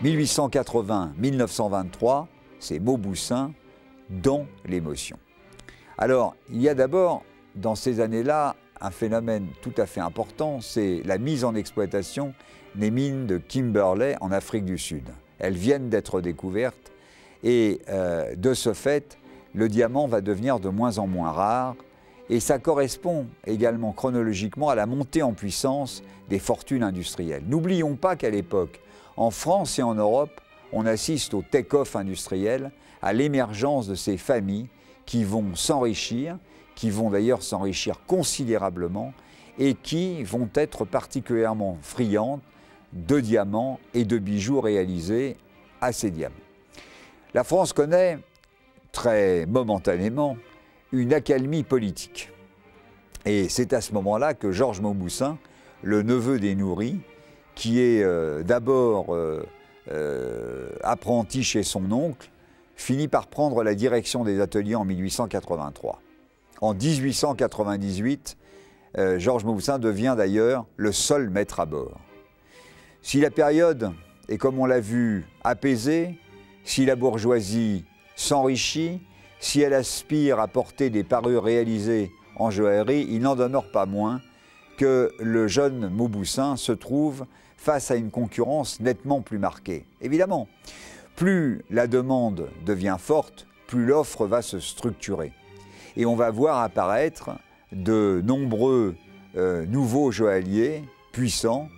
1880-1923, c'est Mauboussin dans l'émotion. Alors, il y a d'abord, dans ces années-là, un phénomène tout à fait important, c'est la mise en exploitation des mines de Kimberley en Afrique du Sud. Elles viennent d'être découvertes et de ce fait, le diamant va devenir de moins en moins rare et ça correspond également chronologiquement à la montée en puissance des fortunes industrielles. N'oublions pas qu'à l'époque, en France et en Europe, on assiste au take-off industriel, à l'émergence de ces familles qui vont s'enrichir, qui vont d'ailleurs s'enrichir considérablement et qui vont être particulièrement friandes de diamants et de bijoux réalisés à ces diamants. La France connaît, très momentanément, une accalmie politique. Et c'est à ce moment-là que Georges Mauboussin, le neveu des Nourris, qui est d'abord apprenti chez son oncle, finit par prendre la direction des ateliers en 1883. En 1898, Georges Mauboussin devient d'ailleurs le seul maître à bord. Si la période est, comme on l'a vu, apaisée, si la bourgeoisie s'enrichit, si elle aspire à porter des parures réalisées en joaillerie, il n'en demeure pas moins que le jeune Mauboussin se trouve face à une concurrence nettement plus marquée. Évidemment, plus la demande devient forte, plus l'offre va se structurer. Et on va voir apparaître de nombreux nouveaux joailliers puissants,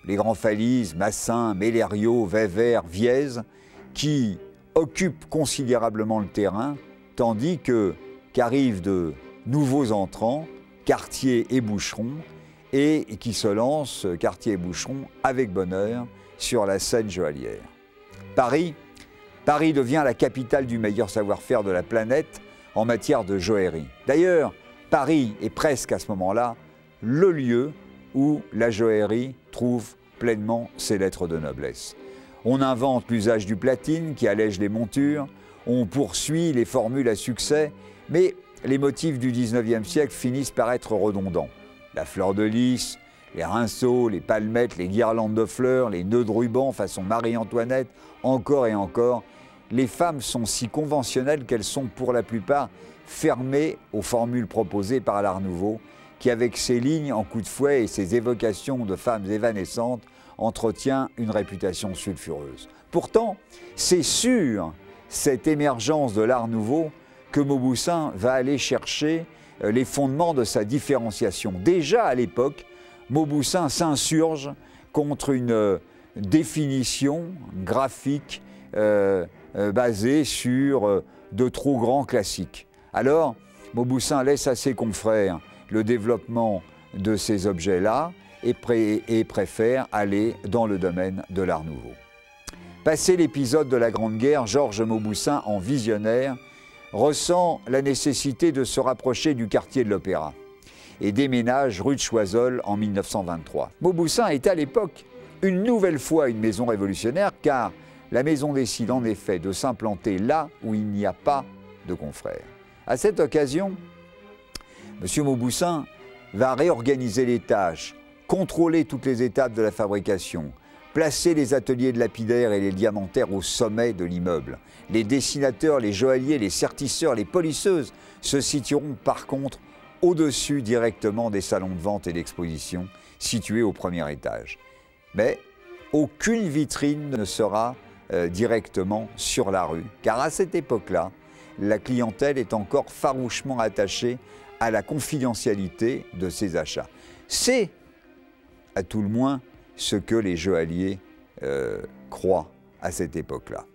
les grands Falise, Massin, Mélériau, Weber, Vièze, qui occupent considérablement le terrain, tandis qu'arrivent de nouveaux entrants, Cartier et Boucheron, et qui se lancent, Cartier et Boucheron, avec bonheur, sur la scène joaillière. Paris devient la capitale du meilleur savoir-faire de la planète en matière de joaillerie. D'ailleurs, Paris est presque à ce moment-là le lieu où la joaillerie trouve pleinement ses lettres de noblesse. On invente l'usage du platine qui allège les montures, on poursuit les formules à succès, mais les motifs du XIXe siècle finissent par être redondants. La fleur de lys, les rinceaux, les palmettes, les guirlandes de fleurs, les nœuds de ruban façon Marie-Antoinette, encore et encore, les femmes sont si conventionnelles qu'elles sont pour la plupart fermées aux formules proposées par l'Art Nouveau, qui avec ses lignes en coup de fouet et ses évocations de femmes évanescentes, entretient une réputation sulfureuse. Pourtant, c'est sur cette émergence de l'Art Nouveau que Mauboussin va aller chercher les fondements de sa différenciation. Déjà à l'époque, Mauboussin s'insurge contre une définition graphique basée sur de trop grands classiques. Alors, Mauboussin laisse à ses confrères le développement de ces objets-là et préfère aller dans le domaine de l'Art Nouveau. Passé l'épisode de la Grande Guerre, Georges Mauboussin, en visionnaire, ressent la nécessité de se rapprocher du quartier de l'Opéra et déménage rue de Choiseul en 1923. Mauboussin est à l'époque une nouvelle fois une maison révolutionnaire car la maison décide en effet de s'implanter là où il n'y a pas de confrères. À cette occasion, M. Mauboussin va réorganiser les tâches, contrôler toutes les étapes de la fabrication, placer les ateliers de lapidaires et les diamantaires au sommet de l'immeuble. Les dessinateurs, les joailliers, les sertisseurs, les polisseuses se situeront par contre au-dessus directement des salons de vente et d'exposition situés au premier étage. Mais aucune vitrine ne sera directement sur la rue, car à cette époque-là, la clientèle est encore farouchement attachée à la confidentialité de ses achats. C'est, à tout le moins, ce que les joailliers croient à cette époque-là.